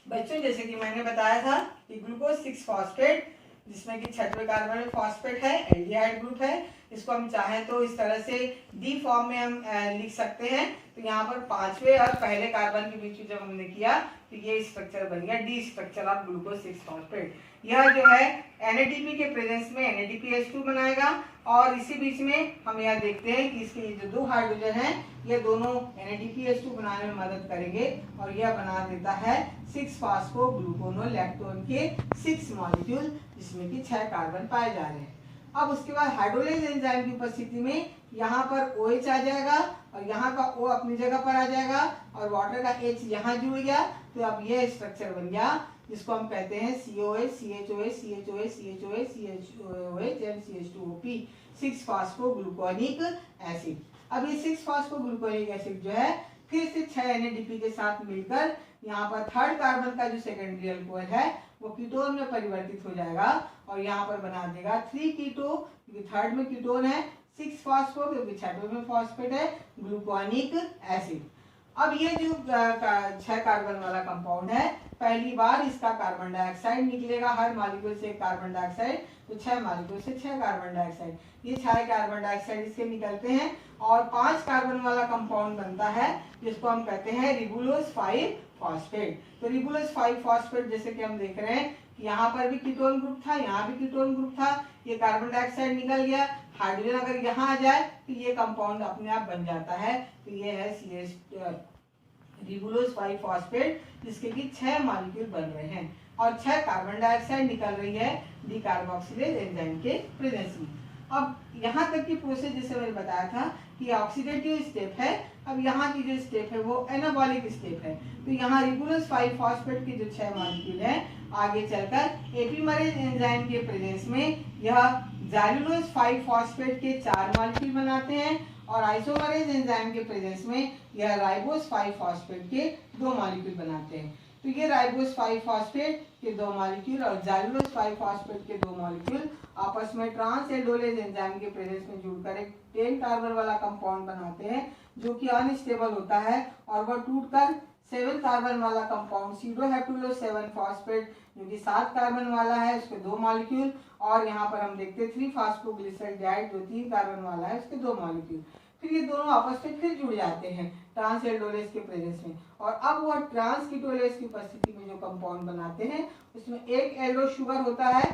बच्चों, जैसे कि मैंने बताया था कि glucose 6 phosphate जिसमें कि छठवें कार्बन में फॉस्फेट है, एल्डिहाइड ग्रुप है, इसको हम चाहें तो इस तरह से डी फॉर्म में हम लिख सकते हैं। तो यहाँ पर पांचवें और पहले कार्बन के बीच में जब हमने किया तो ये स्ट्रक्चर बन गया D structure of glucose 6 phosphate. यह जो है NADP के प्रेजेंस में NADPH2 बनाएगा, और इसी बीच में हम यह देखते हैं कि इसके जो दो हाइड्रोजन हैं ये दोनों NADPH2 बनाने में मदद करेंगे, और यह बना देता है 6 फास्फोग्लूकोनोलैक्टोन के 6 मॉलिक्यूल, जिसमें कि 6 कार्बन पाए जा रहे हैं। अब उसके बाद हाइड्रोलेज एंजाइम की उपस्थिति में यहाँ पर OH आ जाएगा, और यहाँ का O अपनी जगह पर आ जाएगा, और वाटर का H यहाँ जुड़ गया, तो अब यह स्ट्रक्चर बन गया जिसको हम कहते हैं COH, CHOH, CHOH, CHOH, CHOH एंड CH2OP, 6 फास्फोग्लूकोनिक एसिड। अब ये 6 फास्फोग्लूकोनिक एसिड जो है फिर से 6 NADP के साथ मिलकर यहाँ पर थर्ड कार्बन का जो सेकेंडरी अल्कोहल है वो कीटोन में परिवर्तित हो जाएगा, और यहाँ पर बना देगा 3 कीटो, क्योंकि थर्ड में कीटोन है, 6 फास्फो क्योंकि छठवें में फॉस्फेट है, ग्लूकोनिक एसिड। अब ये जो 6 कार्बन वाला कंपाउंड है, पहली बार इसका कार्बन डाइऑक्साइड निकलेगा, हर मॉलिक्यूल से एक कार्बन डाइऑक्साइड, तो 6 मॉलिक्यूल से 6 कार्बन डाइऑक्साइड, ये 6 कार्बन डाइऑक्साइड इसके निकलते हैं, और 5 कार्बन वाला कंपाउंड बनता है जिसको हम कहते हैं रिबुलोज 5 फॉस्फेट। तो रिबुलोज 5 फॉस्फेट जैसे कि हम देख रहे हैं कि यहाँ पर भी कीटोन ग्रुप था, यहाँ भी कीटोन ग्रुप था, ये कार्बन डाइऑक्साइड निकल गया, हाइड्रोजन अगर यहाँ आ जाए तो ये कंपाउंड अपने आप बन जाता है। तो ये है रिबुलोज 5 फॉस्फेट, जिसके कि 6 मॉलिक्यूल बन रहे हैं, और 6 कार्बन डाइऑक्साइड निकल रही है डीकार्बोक्सिलेज एंजाइम के प्रेजेंस में। अब यहाँ तक की प्रोसेस जैसे मैंने बताया था कि ऑक्सीडेटिव स्टेप है, अब यहाँ की जो स्टेप है वो एनाबॉलिक स्टेप है। तो यहाँ रिबुलोज 5 फॉस्फेट के जो 6 मॉलिक्यूल है आगे चलकर एपीमरेज एंजाइम के प्रेजेंस में यह ज़ैलूलोज 5 फॉस्फेट के 4 मॉलिक्यूल बनाते हैं, और आइसोमरेज एंजाइम के प्रेजेंस में यह राइबोज 5 फॉस्फेट के 2 मॉलिक्यूल बनाते हैं। तो ये राइबोज 5 फॉस्फेट के 2 मॉलिक्यूल और ज़ैलूलोज 5 फॉस्फेट के 2 मॉलिक्यूल आपस में ट्रांस एल्डोलेज एंजाइम के प्रेजेंस में जुड़कर एक 10 कार्बन वाला कंपाउंड बनाते हैं, जो कि अनस्टेबल होता है, और वह टूटकर 7 कार्बन वाला कंपाउंड सीडोहेप्टुलोज 7 फॉस्फेट, जो कि 7 कार्बन वाला है, उसके 2 मॉलिक्यूल, और यहाँ पर हम देखते हैं 3 फास्फोग्लिसराइड जो 3 कार्बन वाला है, उसके 2 मॉलिक्यूल। फिर ये दोनों आपस में फिर जुड़ जाते हैं ट्रांस एल्डोलेज के प्रेजेंस में, और अब वह ट्रांस कीटोलेज की उपस्थिति में जो कंपाउंड बनाते हैं उसमें एक एल्डो शुगर होता है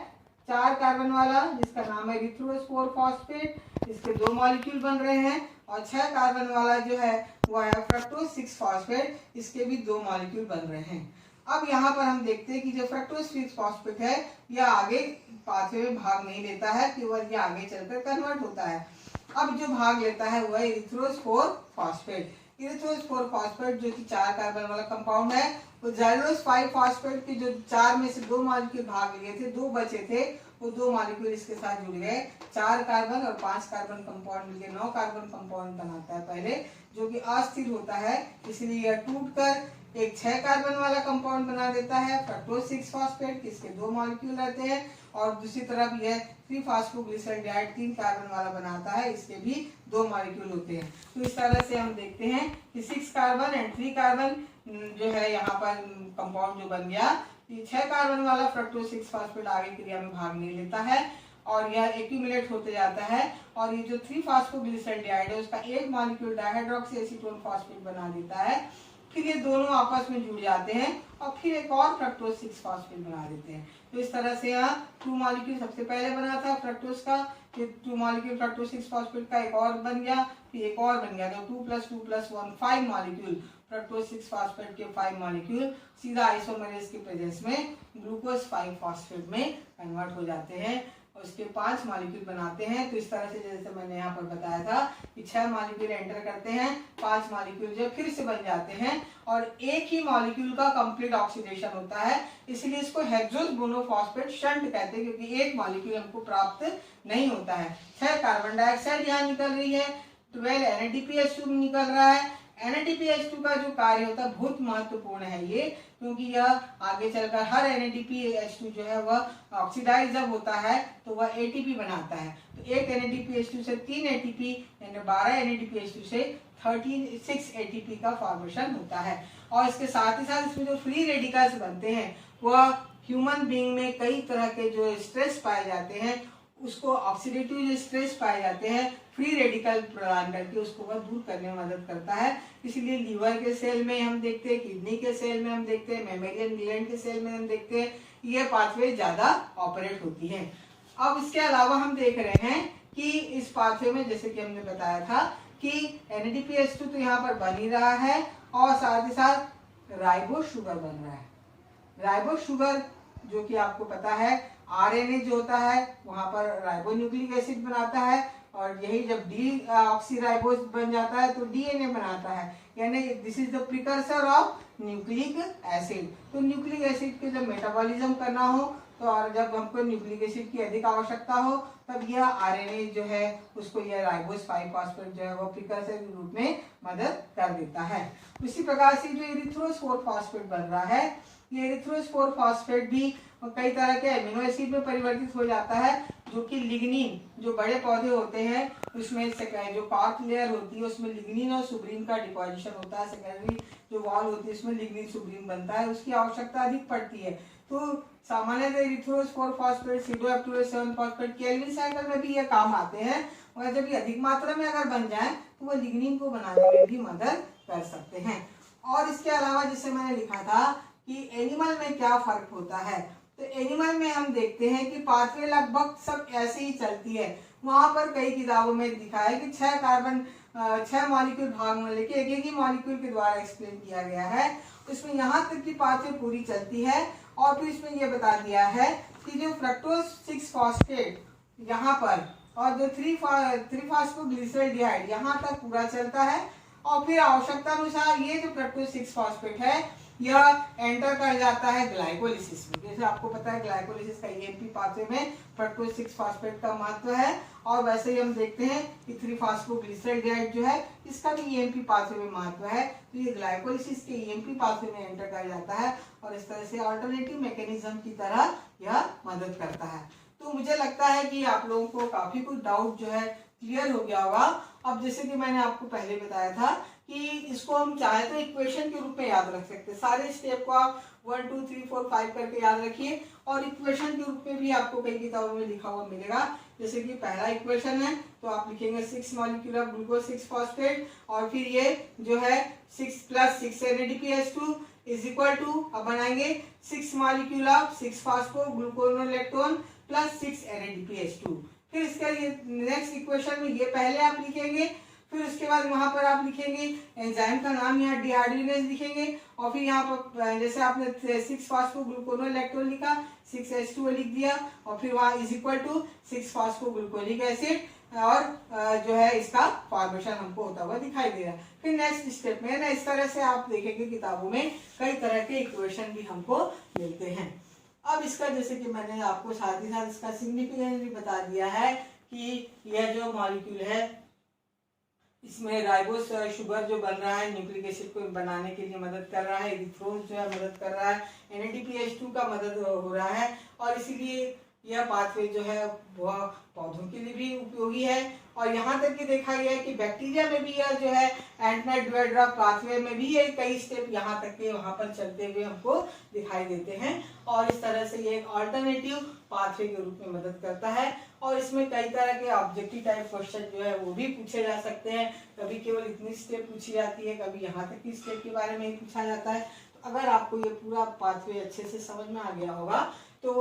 4 कार्बन वाला, जिसका नाम है इरिथ्रोज 4 फॉस्फेट, इसके 2 मॉलिक्यूल बन रहे हैं, और 6 कार्बन वाला जो है वो है फ्रक्टोज 6 फॉस्फेट, इसके भी 2 मॉलिक्यूल बन रहे हैं। अब यहाँ पर हम देखते हैं कि जो फ्रक्टोज 6 फॉस्फेट है यह आगे पाथवे में भाग नहीं लेता है, केवल ये आगे चलकर कन्वर्ट होता है। अब जो भाग लेता है वह इरिथ्रोज 4 फॉस्फेट। इरिथ्रोज 4 फॉस्फेट जो कि 4 कार्बन वाला कंपाउंड है, वो ज़ैलूलोज 5 फॉस्फेट के जो 4 में से 2 मॉलिक्यूल भाग लिए थे, 2 बचे थे, वो 2 मॉलिक्यूल इसके साथ जुड़ गए, 4 कार्बन और 5 कार्बन कंपाउंड मिलकर 9 कार्बन कंपाउंड बनाता है पहले, जो कि अस्थिर होता है, इसलिए यह टूटकर एक 6 कार्बन वाला कंपाउंड बना देता है फ्रक्टोज 6 फॉस्फेट, इसके 2 मॉलिक्यूल रहते हैं, और दूसरी तरफ यह 3 फास्फोग्लिसराइड 3 कार्बन वाला बनाता है, इसके भी 2 मॉलिक्यूल होते हैं। तो इस तरह से हम देखते हैं कि 6 कार्बन एंड 3 कार्बन जो है यहाँ पर कंपाउंड जो बन गया, 6 कार्बन वाला फ्रक्टोज 6 फॉस्फेट आगे क्रिया में भाग नहीं लेता है, और यह एक्यूमुलेट होते जाता है, और ये जो 3 फास्फोग्लिसराइड है उसका एक मॉलिक्यूल डाइहाइड्रोक्सी एसीटोन फॉस्फेट बना देता है, फिर ये दोनों आपस में जुड़ जाते हैं, और फिर एक और फ्रक्टोज 6 फॉस्फेट बना देते हैं। तो इस तरह से यहाँ 2 मॉलिक्यूल सबसे पहले बना था फ्रक्टोज का, फिर 2 मॉलिक्यूल फ्रक्टोज 6 फॉस्फेट का एक और बन गया, फिर एक और बन गया, तो 2 + 2 + 1 5 मॉलिक्यूल फ्रक्टोज 6 फॉस्फेट के 5 मॉलिक्यूल सीधा आइसोमरेज के प्रेजेंस में ग्लूकोज 5 फॉस्फेट में कन्वर्ट हो जाते हैं। और उसके 5 मॉलिक्यूल बनाते हैं। तो इस तरह से जैसे मैंने यहाँ पर बताया था कि 6 मॉलिक्यूल एंटर करते हैं, 5 मॉलिक्यूल जो फिर से बन जाते हैं और एक ही मॉलिक्यूल का कंप्लीट ऑक्सीडेशन होता है, इसलिए इसको हेक्सोस मोनोफॉस्फेट शंट कहते हैं, क्योंकि एक मॉलिक्यूल हमको प्राप्त नहीं होता है। 6 कार्बन डाइऑक्साइड यहाँ निकल रही है, 12 NADPH2 निकल रहा है। NADPH2 का जो कार्य होता है बहुत महत्वपूर्ण है ये, क्योंकि यह आगे चलकर हर NADPH2 जो है वह ऑक्सीडाइज जब होता है तो वह ATP बनाता है। तो एक NADPH2 से 3 ATP यानी 12 NADPH2 से 36 ATP का फॉर्मेशन होता है। और इसके साथ ही साथ इसमें जो फ्री रेडिकल्स बनते हैं वह ह्यूमन बीइंग में कई तरह के जो स्ट्रेस पाए जाते हैं, उसको ऑक्सीडेटिव जो स्ट्रेस पाए जाते हैं फ्री रेडिकल प्रदान करके उसको वह दूर करने में मदद करता है। इसलिए लीवर के सेल में हम देखते हैं, किडनी के सेल में हम देखते हैं, मेमेलियन ग्लैंड के सेल में हम देखते हैं, ये पाथवे ज्यादा ऑपरेट होती है। अब इसके अलावा हम देख रहे हैं कि इस पाथवे में जैसे कि हमने बताया था कि NADPH2 तो यहाँ पर बन ही रहा है और साथ ही साथ राइबो शुगर बन रहा है। राइबो शुगर जो कि आपको पता है RNA जो होता है वहां पर राइबो न्यूक्लिक एसिड बनाता है और यही जब डी ऑक्सीराइबोज बन जाता है तो DNA बनाता है, यानी this is the precursor of nucleic acid. तो न्यूक्लिक एसिड के जब मेटाबॉलिज्म करना हो तो और जब हमको न्यूक्लिक एसिड की अधिक आवश्यकता हो तब यह RNA जो है उसको यह राइबोस 5 फॉस्फेट जो है वो प्रिकर्सर के रूप में मदद कर देता है। उसी प्रकार से जो एरिथ्रोस 4 फॉस्फेट बन रहा है, ये एरिथ्रोस 4 फॉस्फेट भी कई तरह के एमिनो एसिड में परिवर्तित हो जाता है, जो कि लिग्निन जो बड़े पौधे होते हैं उसमें जो कॉर्क लेयर होती है उसमें लिग्निन और सुब्रीन का डिपोजिशन होता है। सेकेंडरी जो वॉल होती है उसमें लिग्निन सुब्रीन बनता है, उसकी आवश्यकता अधिक पड़ती है। तो सामान्यतः एरिथ्रोस 4 फॉस्फेट, सीडोएक्टिवेट 7 फॉस्फेट केल्विन साइकिल में भी ये काम आते हैं और जब ये अधिक मात्रा में अगर बन जाए तो वो लिग्निन को बनाने में भी मदद कर सकते हैं। और इसके अलावा जैसे मैंने लिखा था कि एनिमल में क्या फर्क होता है, तो एनिमल में हम देखते हैं कि पाथवे लगभग सब ऐसे ही चलती है। वहां पर कई किताबों में दिखा है कि 6 मॉलिक्यूल भाग में लेके एक ही मॉलिक्यूल के द्वारा एक्सप्लेन किया गया है। उसमें यहाँ तक की पाथवे पूरी चलती है और फिर इसमें यह बता दिया है कि जो फ्रक्टोज 6 फॉस्फेट यहाँ पर और जो 3 फॉस्फोग्लिसरॉल्डिहाइड यहाँ तक पूरा चलता है और फिर आवश्यकता अनुसार ये जो फ्रक्टोज 6 फॉस्फेट है यह एंटर कर जाता है ग्लाइकोलिसिस में। जैसे आपको पता है ग्लाइकोलिसिस का EMP पाथवे में फ्रक्टोज 6 फॉस्फेट का महत्व है और वैसे ही हम देखते हैं कि 3 फॉस्फोग्लिसरॉल्डिहाइड जो है इसका भी EMP पाथवे में महत्व है। तो ये ग्लाइकोलिसिस के EMP पाथवे में एंटर कर जाता है और इस तरह से अल्टरनेटिव मैकेनिज्म की तरह यह मदद करता है। तो मुझे लगता है कि आप लोगों को काफी कुछ डाउट जो है क्लियर हो गया होगा। अब जैसे कि मैंने आपको पहले बताया था कि इसको हम चाहे तो इक्वेशन के रूप में याद रख सकते हैं। सारे स्टेप को आप 1 2 3 4 5 करके याद रखिए और इक्वेशन के रूप में भी आपको कई किताबों में लिखा हुआ मिलेगा। जैसे कि पहला इक्वेशन है तो आप लिखेंगे 6 मॉलिक्यूल ऑफ ग्लूकोज 6 फॉस्फेट और फिर ये जो है 6 + 6 NADPH2 इज इक्वल टू, अब बनाएंगे 6 molecule of 6 phosphogluconolactone plus 6 NADPH2। फिर इसका ये नेक्स्ट इक्वेशन में ये पहले आप लिखेंगे, फिर उसके बाद वहां पर आप लिखेंगे एंजाइम का नाम, यहाँ डिहाइड्रोजिनेज लिखेंगे और फिर यहाँ पर जैसे आपने 6 फॉस्फोग्लूकोनोलेक्टोन लिखा 6H2O लिख दिया और फिर वहाँ इज इक्वल टू 6 फॉस्फोग्लूकोनिक एसिड और जो है इसका फॉर्मेशन हमको होता हुआ दिखाई दे रहा है। फिर नेक्स्ट स्टेप में ना इस तरह से आप देखेंगे किताबों में कई तरह के इक्वेशन भी हमको मिलते हैं। अब इसका जैसे कि मैंने आपको साथ ही साथ इसका सिग्निफिकेंस भी बता दिया है कि यह जो मॉलिक्यूल है इसमें राइबोस शुगर जो बन रहा है न्यूक्लिक एसिड को बनाने के लिए मदद कर रहा है, एरिथ्रोज जो है मदद कर रहा है, NADPH2 का मदद हो रहा है और इसीलिए यह पाथवे जो है वह पौधों के लिए भी उपयोगी है। और यहाँ तक कि देखा गया है कि बैक्टीरिया में भी यह जो है एंटनाइट ड्रग पाथवे में भी ये कई स्टेप यहाँ तक के वहाँ पर चलते हुए हमको दिखाई देते हैं और इस तरह से ये एक अल्टरनेटिव पाथवे के रूप में मदद करता है। और इसमें कई तरह के ऑब्जेक्टिव टाइप क्वेश्चन जो है वो भी पूछे जा सकते हैं। कभी केवल इतनी स्टेप पूछी जाती है, कभी यहाँ तक की स्टेप के बारे में ही पूछा जाता है। तो अगर आपको ये पूरा पाथवे अच्छे से समझ में आ गया होगा तो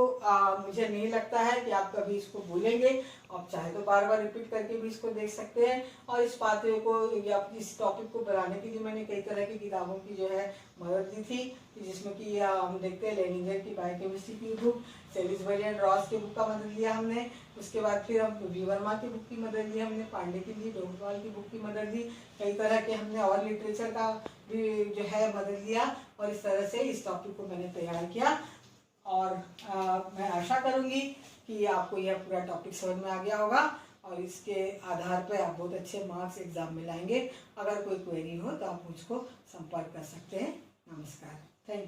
मुझे नहीं लगता है कि आप कभी इसको भूलेंगे। आप चाहे तो बार बार रिपीट करके भी इसको देख सकते हैं। और इस पाथवे को या इस टॉपिक को बनाने के लिए मैंने कई तरह की किताबों की जो है मदद ली थी, जिसमें कि हम देखते हैं लेनिंगर की बायोकेमिस्ट्री की बुक, सेलिसबरी एंड रॉस की बुक का मदद लिया हमने। उसके बाद फिर हम वी वर्मा की बुक की मदद ली हमने, पांडे की ली, डोमवाल की बुक की मदद ली, कई तरह के हमने और लिटरेचर का भी जो है मदद लिया। और इस तरह से इस टॉपिक को मैंने तैयार किया। और मैं आशा करूंगी कि आपको यह पूरा टॉपिक समझ में आ गया होगा और इसके आधार पर आप बहुत अच्छे मार्क्स एग्जाम में लाएंगे। अगर कोई क्वेरी हो तो आप मुझको संपर्क कर सकते हैं। नमस्कार, थैंक यू।